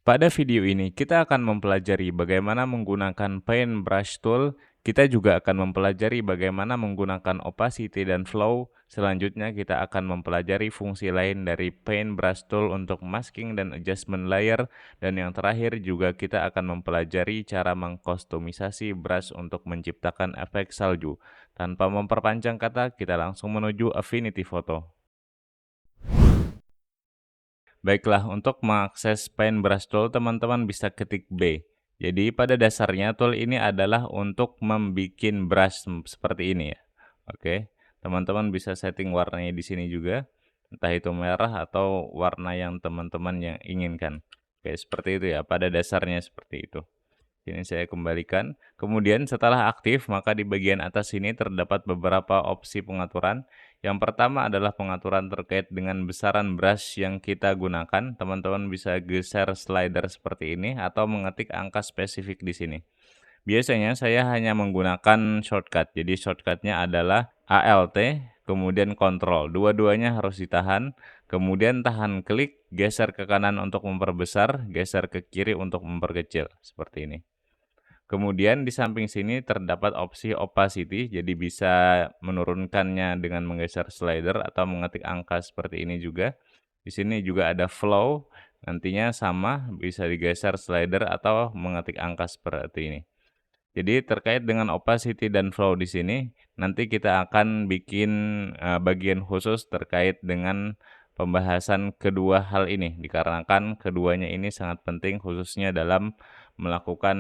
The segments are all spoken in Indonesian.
Pada video ini, kita akan mempelajari bagaimana menggunakan Paintbrush Tool. Kita juga akan mempelajari bagaimana menggunakan opacity dan flow. Selanjutnya, kita akan mempelajari fungsi lain dari Paintbrush Tool untuk masking dan adjustment layer. Dan yang terakhir juga kita akan mempelajari cara mengkustomisasi brush untuk menciptakan efek salju. Tanpa memperpanjang kata, kita langsung menuju Affinity Photo. Baiklah, untuk mengakses Paintbrush Tool, teman-teman bisa ketik B. Jadi pada dasarnya tool ini adalah untuk membuat brush seperti ini ya. Oke, teman-teman bisa setting warnanya di sini juga, entah itu merah atau warna yang teman-teman yang inginkan. Oke, seperti itu ya, pada dasarnya seperti itu. Ini saya kembalikan. Kemudian setelah aktif, maka di bagian atas sini terdapat beberapa opsi pengaturan. Yang pertama adalah pengaturan terkait dengan besaran brush yang kita gunakan. Teman-teman bisa geser slider seperti ini atau mengetik angka spesifik di sini. Biasanya saya hanya menggunakan shortcut. Jadi shortcutnya adalah Alt, kemudian Ctrl. Dua-duanya harus ditahan. Kemudian tahan klik, geser ke kanan untuk memperbesar, geser ke kiri untuk memperkecil. Seperti ini. Kemudian di samping sini terdapat opsi opacity, jadi bisa menurunkannya dengan menggeser slider atau mengetik angka seperti ini juga. Di sini juga ada flow, nantinya sama, bisa digeser slider atau mengetik angka seperti ini. Jadi terkait dengan opacity dan flow di sini, nanti kita akan bikin bagian khusus terkait dengan pembahasan kedua hal ini, dikarenakan keduanya ini sangat penting khususnya dalam melakukan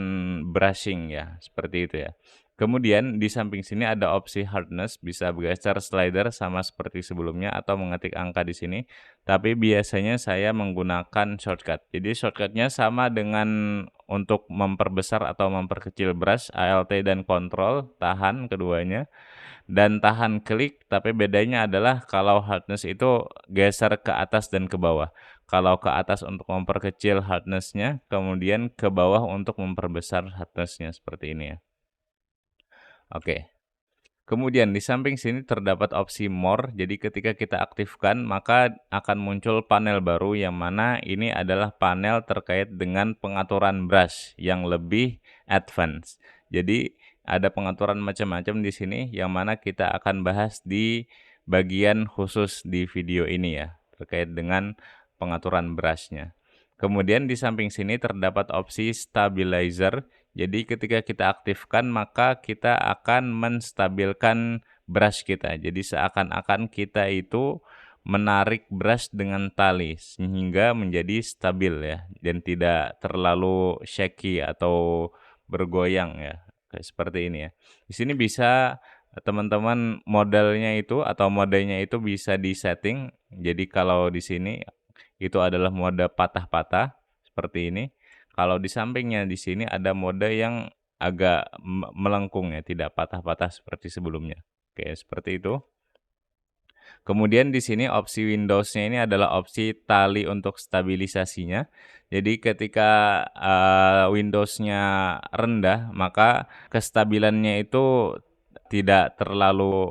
brushing ya, seperti itu ya. Kemudian di samping sini ada opsi hardness, bisa bergeser slider sama seperti sebelumnya atau mengetik angka di sini. Tapi biasanya saya menggunakan shortcut. Jadi shortcutnya sama dengan untuk memperbesar atau memperkecil brush, Alt dan Ctrl, tahan keduanya. Dan tahan klik, tapi bedanya adalah kalau hardness itu geser ke atas dan ke bawah. Kalau ke atas untuk memperkecil hardness-nya, kemudian ke bawah untuk memperbesar hardness-nya, seperti ini ya. Oke. Kemudian di samping sini terdapat opsi More, jadi ketika kita aktifkan maka akan muncul panel baru yang mana ini adalah panel terkait dengan pengaturan brush yang lebih advance. Jadi ada pengaturan macam-macam di sini yang mana kita akan bahas di bagian khusus di video ini ya, terkait dengan pengaturan brushnya. Kemudian di samping sini terdapat opsi stabilizer. Jadi ketika kita aktifkan maka kita akan menstabilkan brush kita. Jadi seakan-akan kita itu menarik brush dengan tali sehingga menjadi stabil ya dan tidak terlalu shaky atau bergoyang ya. Kayak seperti ini ya. Di sini bisa teman-teman modelnya itu atau modenya itu bisa disetting. Jadi kalau di sini itu adalah mode patah-patah seperti ini. Kalau di sampingnya di sini ada mode yang agak melengkung ya, tidak patah-patah seperti sebelumnya. Oke, seperti itu. Kemudian di sini opsi Windows-nya ini adalah opsi tali untuk stabilisasinya. Jadi ketika Windows-nya rendah, maka kestabilannya itu tidak terlalu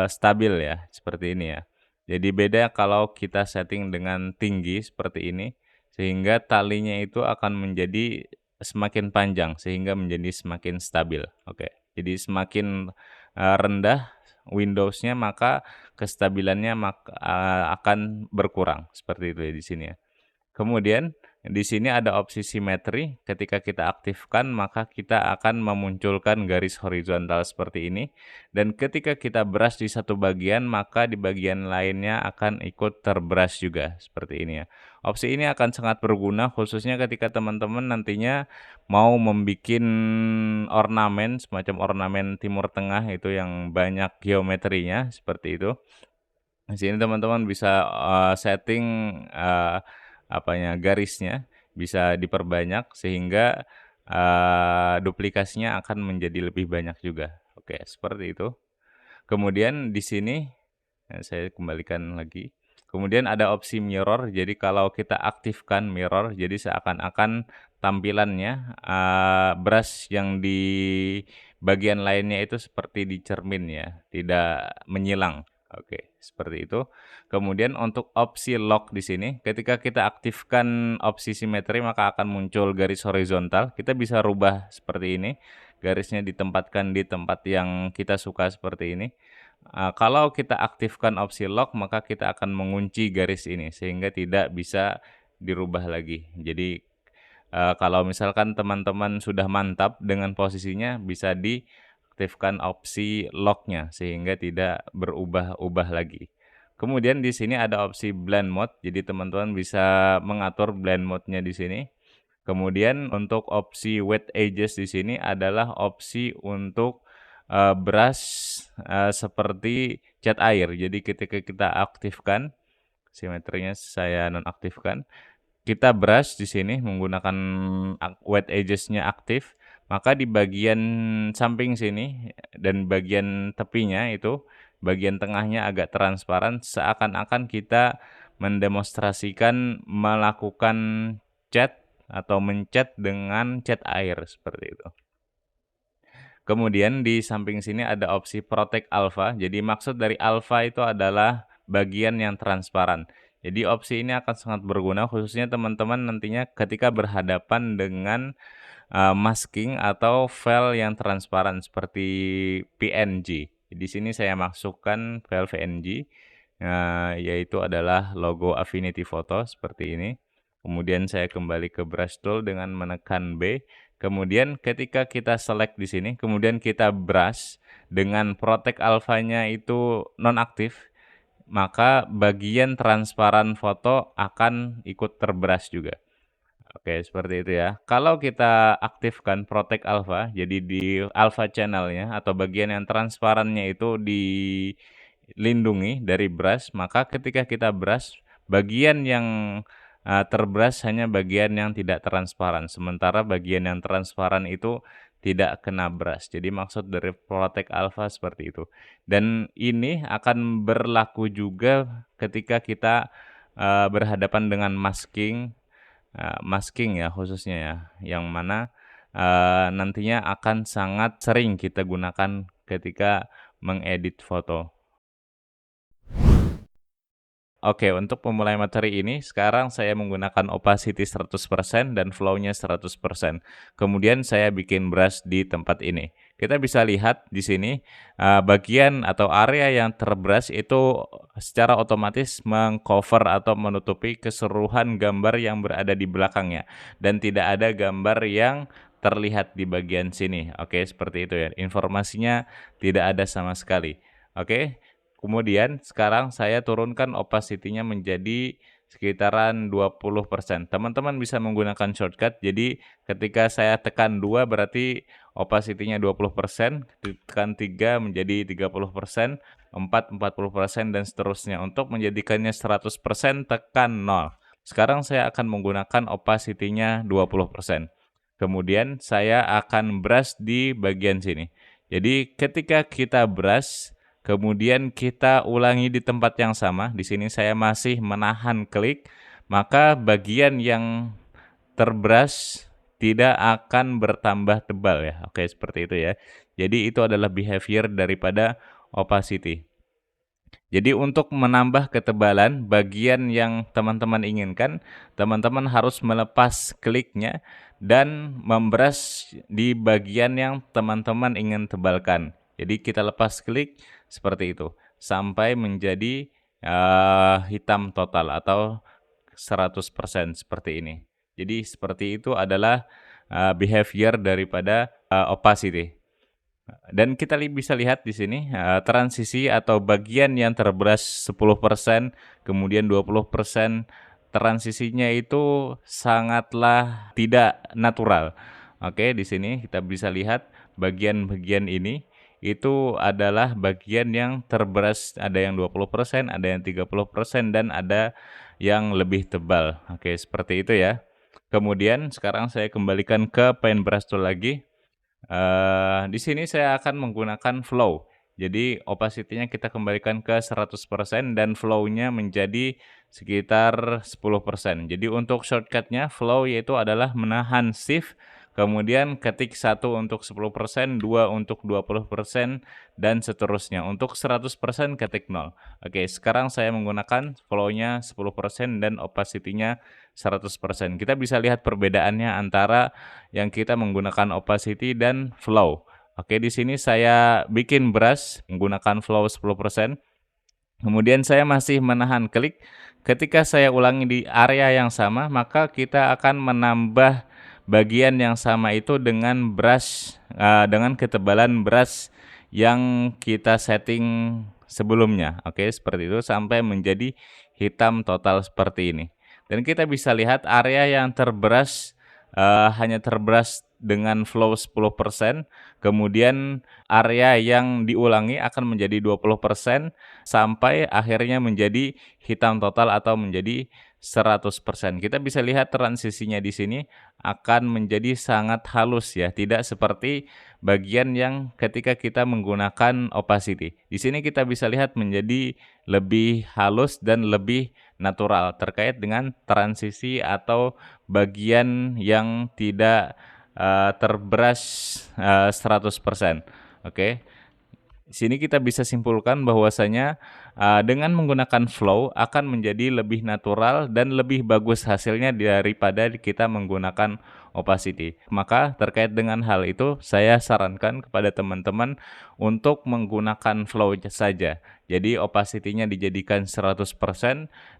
stabil ya, seperti ini ya. Jadi beda kalau kita setting dengan tinggi seperti ini, sehingga talinya itu akan menjadi semakin panjang, sehingga menjadi semakin stabil. Oke, jadi semakin rendah Windows-nya maka kestabilannya akan berkurang, seperti itu ya di sini ya. Kemudian di sini ada opsi simetri, ketika kita aktifkan maka kita akan memunculkan garis horizontal seperti ini. Dan ketika kita brush di satu bagian maka di bagian lainnya akan ikut terbrush juga, seperti ini ya. Opsi ini akan sangat berguna khususnya ketika teman-teman nantinya mau membuat ornamen, semacam ornamen Timur Tengah itu yang banyak geometrinya, seperti itu. Di sini teman-teman bisa setting garisnya bisa diperbanyak sehingga duplikasinya akan menjadi lebih banyak juga. Oke, seperti itu. Kemudian di sini saya kembalikan lagi. Kemudian ada opsi mirror. Jadi kalau kita aktifkan mirror, jadi seakan-akan tampilannya brush yang di bagian lainnya itu seperti di cermin ya, tidak menyilang. Oke, seperti itu. Kemudian untuk opsi lock di sini, ketika kita aktifkan opsi simetri maka akan muncul garis horizontal. Kita bisa rubah seperti ini, garisnya ditempatkan di tempat yang kita suka seperti ini. Kalau kita aktifkan opsi lock maka kita akan mengunci garis ini sehingga tidak bisa dirubah lagi. Jadi, kalau misalkan teman-teman sudah mantap dengan posisinya bisa diaktifkan opsi lock-nya sehingga tidak berubah-ubah lagi. Kemudian di sini ada opsi blend mode, jadi teman-teman bisa mengatur blend mode-nya di sini. Kemudian untuk opsi wet edges di sini adalah opsi untuk, brush, seperti cat air. Jadi ketika kita aktifkan, simetrinya saya nonaktifkan, kita brush di sini menggunakan wet edges-nya aktif, maka di bagian samping sini dan bagian tepinya itu, bagian tengahnya agak transparan seakan-akan kita mendemonstrasikan melakukan cat atau mencat dengan cat air seperti itu. Kemudian di samping sini ada opsi Protect Alpha. Jadi maksud dari alpha itu adalah bagian yang transparan. Jadi opsi ini akan sangat berguna khususnya teman-teman nantinya ketika berhadapan dengan masking atau file yang transparan seperti PNG. Di sini saya masukkan file PNG, yaitu adalah logo Affinity Photo seperti ini. Kemudian saya kembali ke brush tool dengan menekan B. Kemudian ketika kita select di sini, kemudian kita brush dengan protect alpha-nya itu nonaktif, maka bagian transparan foto akan ikut terbrush juga. Oke, seperti itu ya. Kalau kita aktifkan Protect Alpha, jadi di alpha channel-nya atau bagian yang transparannya itu dilindungi dari brush, maka ketika kita brush, bagian yang terbrush hanya bagian yang tidak transparan, sementara bagian yang transparan itu tidak kena brush. Jadi maksud dari Protect Alpha seperti itu. Dan ini akan berlaku juga ketika kita berhadapan dengan masking ya khususnya ya, yang mana, nantinya akan sangat sering kita gunakan ketika mengedit foto. Oke, untuk memulai materi ini, sekarang saya menggunakan opacity 100% dan flow-nya 100%. Kemudian saya bikin brush di tempat ini. Kita bisa lihat di sini, bagian atau area yang terbrush itu secara otomatis mengcover atau menutupi keseluruhan gambar yang berada di belakangnya. Dan tidak ada gambar yang terlihat di bagian sini. Oke, seperti itu ya. Informasinya tidak ada sama sekali. Oke. Kemudian sekarang saya turunkan opacity-nya menjadi sekitaran 20%. Teman-teman bisa menggunakan shortcut, jadi ketika saya tekan 2 berarti opacity-nya 20%, tekan 3 menjadi 30%, 4 40%, dan seterusnya. Untuk menjadikannya 100% tekan 0. Sekarang saya akan menggunakan opacity-nya 20%. Kemudian saya akan brush di bagian sini. Jadi ketika kita brush, kemudian kita ulangi di tempat yang sama. Di sini saya masih menahan klik, maka bagian yang terbrush tidak akan bertambah tebal ya. Oke, seperti itu ya. Jadi itu adalah behavior daripada opacity. Jadi untuk menambah ketebalan bagian yang teman-teman inginkan, teman-teman harus melepas kliknya dan membrush di bagian yang teman-teman ingin tebalkan. Jadi kita lepas klik seperti itu sampai menjadi hitam total atau 100% seperti ini. Jadi seperti itu adalah behavior daripada opacity. Dan kita bisa lihat di sini transisi atau bagian yang terbrush 10%, kemudian 20%, transisinya itu sangatlah tidak natural. Oke, di sini kita bisa lihat bagian-bagian ini itu adalah bagian yang terbrush, ada yang 20%, ada yang 30%, dan ada yang lebih tebal. Oke, seperti itu ya. Kemudian sekarang saya kembalikan ke Paintbrush Tool lagi. Di sini saya akan menggunakan flow. Jadi opacity-nya kita kembalikan ke 100% dan flow-nya menjadi sekitar 10%. Jadi untuk shortcut-nya flow yaitu adalah menahan shift, kemudian ketik 1 untuk 10%, 2 untuk 20%, dan seterusnya. Untuk 100% ketik 0. Oke, sekarang saya menggunakan flow-nya 10% dan opacity-nya 100%. Kita bisa lihat perbedaannya antara yang kita menggunakan opacity dan flow. Oke, di sini saya bikin brush menggunakan flow 10%. Kemudian saya masih menahan klik. Ketika saya ulangi di area yang sama, maka kita akan menambah bagian yang sama itu dengan brush, dengan ketebalan brush yang kita setting sebelumnya. Oke, seperti itu sampai menjadi hitam total seperti ini. Dan kita bisa lihat area yang terbrush hanya terbrush dengan flow 10%, kemudian area yang diulangi akan menjadi 20%, sampai akhirnya menjadi hitam total atau menjadi 100%. Kita bisa lihat transisinya di sini akan menjadi sangat halus ya, tidak seperti bagian yang ketika kita menggunakan opacity. Di sini kita bisa lihat menjadi lebih halus dan lebih natural terkait dengan transisi atau bagian yang tidak terbrush 100%. Oke. Di sini kita bisa simpulkan bahwasanya dengan menggunakan flow akan menjadi lebih natural dan lebih bagus hasilnya daripada kita menggunakan opacity. Maka terkait dengan hal itu saya sarankan kepada teman-teman untuk menggunakan flow saja. Jadi opacity-nya dijadikan 100%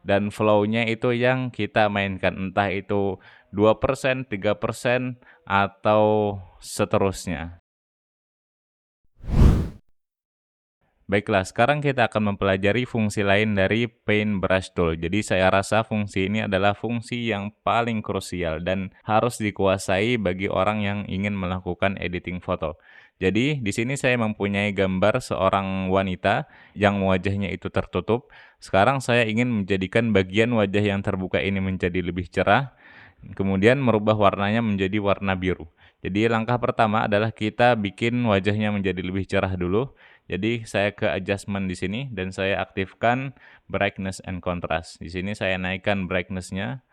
dan flow-nya itu yang kita mainkan, entah itu 2%, 3%, atau seterusnya. Baiklah, sekarang kita akan mempelajari fungsi lain dari Paintbrush Tool. Jadi saya rasa fungsi ini adalah fungsi yang paling krusial dan harus dikuasai bagi orang yang ingin melakukan editing foto. Jadi di sini saya mempunyai gambar seorang wanita yang wajahnya itu tertutup. Sekarang saya ingin menjadikan bagian wajah yang terbuka ini menjadi lebih cerah, kemudian merubah warnanya menjadi warna biru. Jadi langkah pertama adalah kita bikin wajahnya menjadi lebih cerah dulu. Jadi saya ke adjustment di sini dan saya aktifkan brightness and contrast. Di sini saya naikkan brightness-nya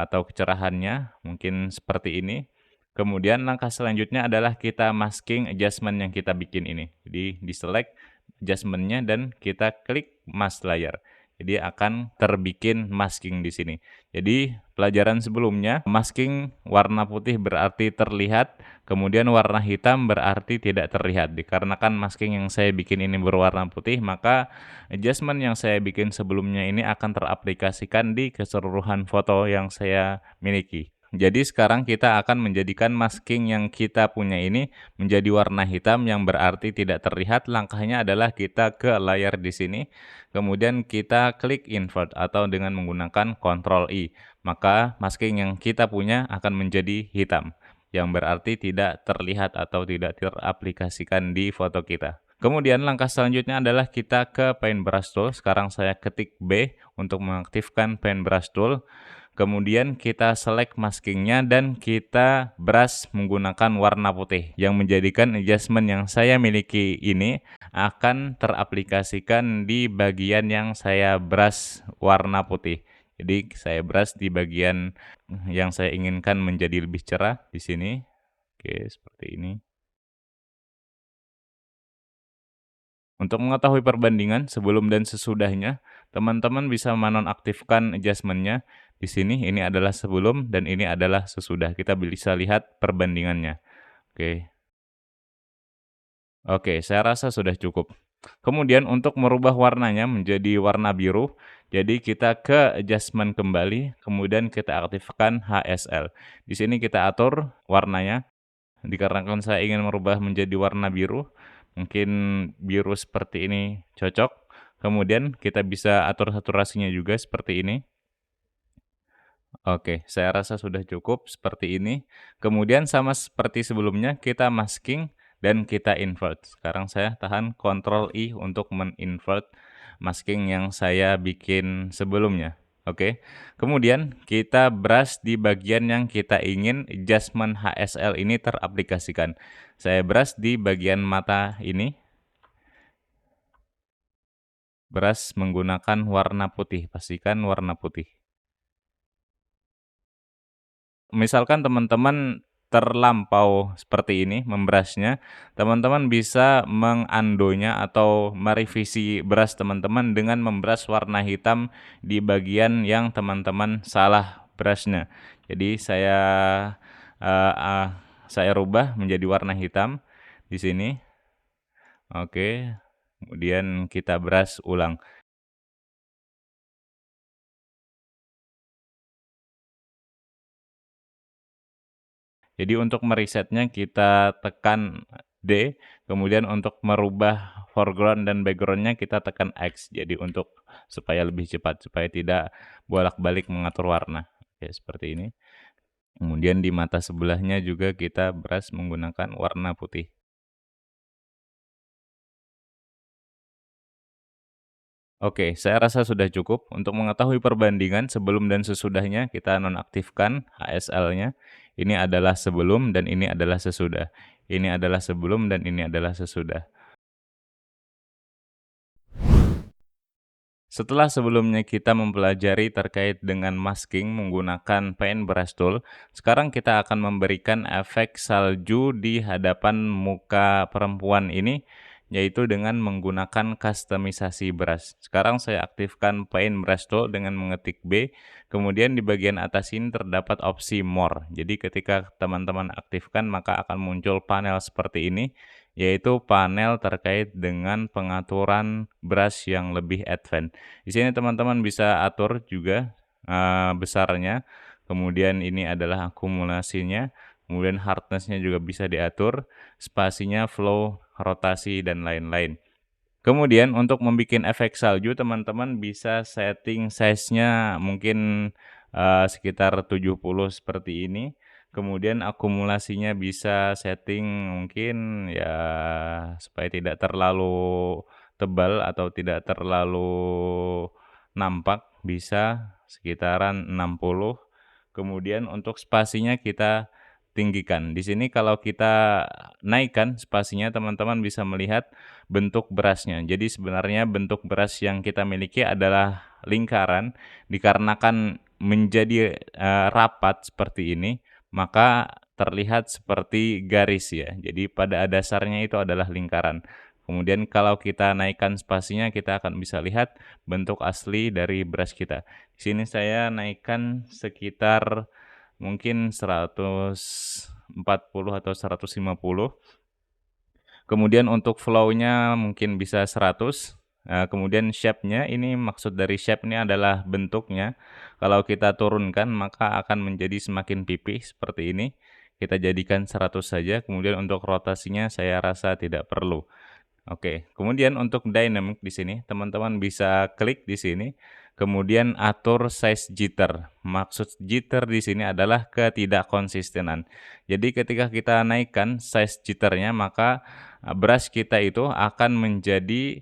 atau kecerahannya mungkin seperti ini. Kemudian langkah selanjutnya adalah kita masking adjustment yang kita bikin ini. Jadi di select adjustment-nya dan kita klik mask layer. Jadi akan terbikin masking di sini. Jadi pelajaran sebelumnya masking warna putih berarti terlihat, kemudian warna hitam berarti tidak terlihat. Dikarenakan masking yang saya bikin ini berwarna putih, maka adjustment yang saya bikin sebelumnya ini akan teraplikasikan di keseluruhan foto yang saya miliki. Jadi sekarang kita akan menjadikan masking yang kita punya ini menjadi warna hitam yang berarti tidak terlihat. Langkahnya adalah kita ke layar di sini, kemudian kita klik invert atau dengan menggunakan Ctrl I. Maka masking yang kita punya akan menjadi hitam, yang berarti tidak terlihat atau tidak teraplikasikan di foto kita. Kemudian langkah selanjutnya adalah kita ke Paintbrush Tool. Sekarang saya ketik B untuk mengaktifkan Paintbrush Tool. Kemudian kita select maskingnya dan kita brush menggunakan warna putih yang menjadikan adjustment yang saya miliki ini akan teraplikasikan di bagian yang saya brush warna putih. Jadi saya brush di bagian yang saya inginkan menjadi lebih cerah di sini. Oke, seperti ini. Untuk mengetahui perbandingan sebelum dan sesudahnya, teman-teman bisa menonaktifkan adjustment-nya. Di sini ini adalah sebelum dan ini adalah sesudah. Kita bisa lihat perbandingannya. Oke. Oke, saya rasa sudah cukup. Kemudian untuk merubah warnanya menjadi warna biru, jadi kita ke adjustment kembali, kemudian kita aktifkan HSL. Di sini kita atur warnanya. Dikarenakan saya ingin merubah menjadi warna biru, mungkin biru seperti ini cocok. Kemudian kita bisa atur saturasinya juga seperti ini. Oke, saya rasa sudah cukup seperti ini. Kemudian sama seperti sebelumnya kita masking dan kita invert. Sekarang saya tahan Ctrl I untuk men-invert masking yang saya bikin sebelumnya. Oke, kemudian kita brush di bagian yang kita ingin adjustment HSL ini teraplikasikan. Saya brush di bagian mata ini. Brush menggunakan warna putih, pastikan warna putih. Misalkan teman-teman terlampau seperti ini membrush-nya, teman-teman bisa mengundonya atau merevisi brush teman-teman dengan membrush warna hitam di bagian yang teman-teman salah brush-nya. Jadi eee eee, saya rubah menjadi warna hitam di sini, oke, kemudian kita brush ulang. Jadi untuk meresetnya kita tekan D, kemudian untuk merubah foreground dan background-nya kita tekan X. Jadi untuk supaya lebih cepat, supaya tidak bolak-balik mengatur warna. Oke, seperti ini. Kemudian di mata sebelahnya juga kita brush menggunakan warna putih. Oke, saya rasa sudah cukup. Untuk mengetahui perbandingan sebelum dan sesudahnya, kita nonaktifkan HSL-nya. Ini adalah sebelum dan ini adalah sesudah. Ini adalah sebelum dan ini adalah sesudah. Setelah sebelumnya kita mempelajari terkait dengan masking menggunakan paintbrush tool, sekarang kita akan memberikan efek salju di hadapan muka perempuan ini, yaitu dengan menggunakan kustomisasi brush. Sekarang saya aktifkan paintbrush tool dengan mengetik B, kemudian di bagian atas ini terdapat opsi more. Jadi ketika teman-teman aktifkan maka akan muncul panel seperti ini, yaitu panel terkait dengan pengaturan brush yang lebih advance. Di sini teman-teman bisa atur juga, besarnya, kemudian ini adalah akumulasinya, kemudian hardness-nya juga bisa diatur, spasinya, flow, rotasi, dan lain-lain. Kemudian untuk membuat efek salju teman-teman bisa setting size-nya mungkin, sekitar 70 seperti ini, kemudian akumulasinya bisa setting mungkin ya supaya tidak terlalu tebal atau tidak terlalu nampak, bisa sekitaran 60. Kemudian untuk spasinya kita tinggikan. Di sini kalau kita naikkan spasinya teman-teman bisa melihat bentuk brush-nya. Jadi sebenarnya bentuk brush yang kita miliki adalah lingkaran, dikarenakan menjadi, rapat seperti ini, maka terlihat seperti garis ya. Jadi pada dasarnya itu adalah lingkaran. Kemudian kalau kita naikkan spasinya, kita akan bisa lihat bentuk asli dari brush kita. Di sini saya naikkan sekitar mungkin 140 atau 150. Kemudian untuk flow-nya mungkin bisa 100, kemudian shape-nya ini maksud dari shape ini adalah bentuknya. Kalau kita turunkan maka akan menjadi semakin pipih seperti ini. Kita jadikan 100 saja, kemudian untuk rotasinya saya rasa tidak perlu. Oke, kemudian untuk dynamic di sini, teman-teman bisa klik di sini, kemudian atur size jitter. Maksud jitter di sini adalah ketidakkonsistenan. Jadi ketika kita naikkan size jitternya, maka brush kita itu akan menjadi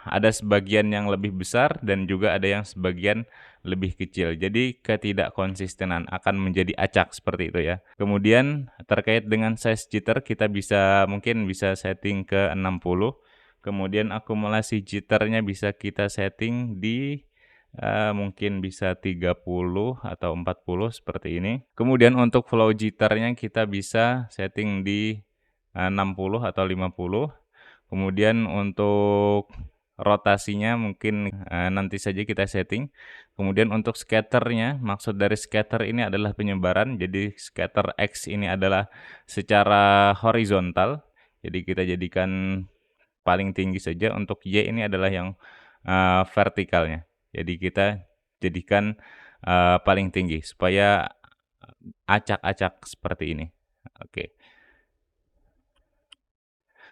ada sebagian yang lebih besar dan juga ada yang sebagian lebih kecil. Jadi ketidakkonsistenan akan menjadi acak seperti itu ya. Kemudian terkait dengan size jitter kita mungkin bisa setting ke 60. Kemudian akumulasi jitternya bisa kita setting di mungkin bisa 30 atau 40 seperti ini. Kemudian untuk flow jitternya kita bisa setting di 60 atau 50. Kemudian untuk rotasinya mungkin, nanti saja kita setting. Kemudian untuk scatternya, maksud dari scatter ini adalah penyebaran, jadi scatter X ini adalah secara horizontal, jadi kita jadikan paling tinggi saja, untuk Y ini adalah yang, vertikalnya. Jadi kita jadikan, paling tinggi supaya acak-acak seperti ini. Oke.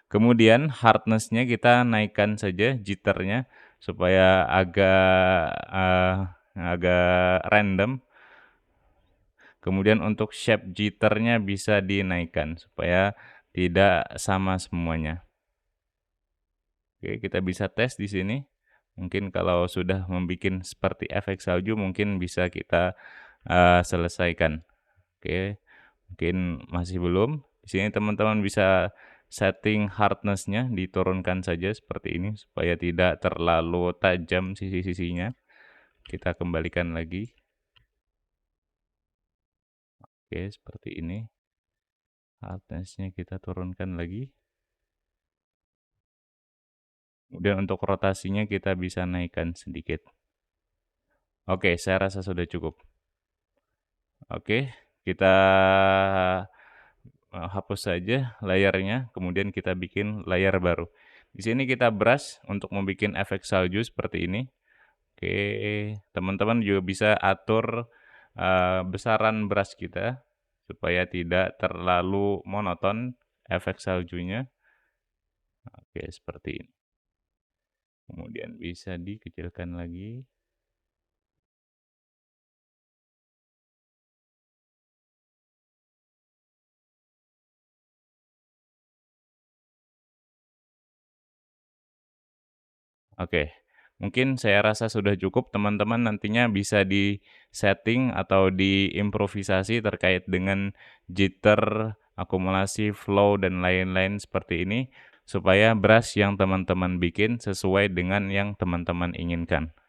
Kemudian hardness-nya kita naikkan saja jitternya supaya agak random. Kemudian untuk shape jitternya bisa dinaikkan supaya tidak sama semuanya. Oke, kita bisa tes di sini. Mungkin kalau sudah membuat seperti efek salju mungkin bisa kita, selesaikan. Oke, mungkin masih belum. Di sini teman-teman bisa setting hardness-nya, diturunkan saja seperti ini supaya tidak terlalu tajam sisi-sisinya. Kita kembalikan lagi. Oke, seperti ini. Hardness-nya kita turunkan lagi. Kemudian untuk rotasinya kita bisa naikkan sedikit. Oke, saya rasa sudah cukup. Oke, kita hapus saja layarnya, kemudian kita bikin layar baru. Di sini kita brush untuk membuat efek salju seperti ini. Oke, teman-teman juga bisa atur besaran brush kita supaya tidak terlalu monoton efek saljunya. Oke, seperti ini. Kemudian bisa dikecilkan lagi. Oke, mungkin saya rasa sudah cukup teman-teman nantinya bisa di-setting atau diimprovisasi terkait dengan jitter, akumulasi, flow, dan lain-lain seperti ini, supaya brush yang teman-teman bikin sesuai dengan yang teman-teman inginkan.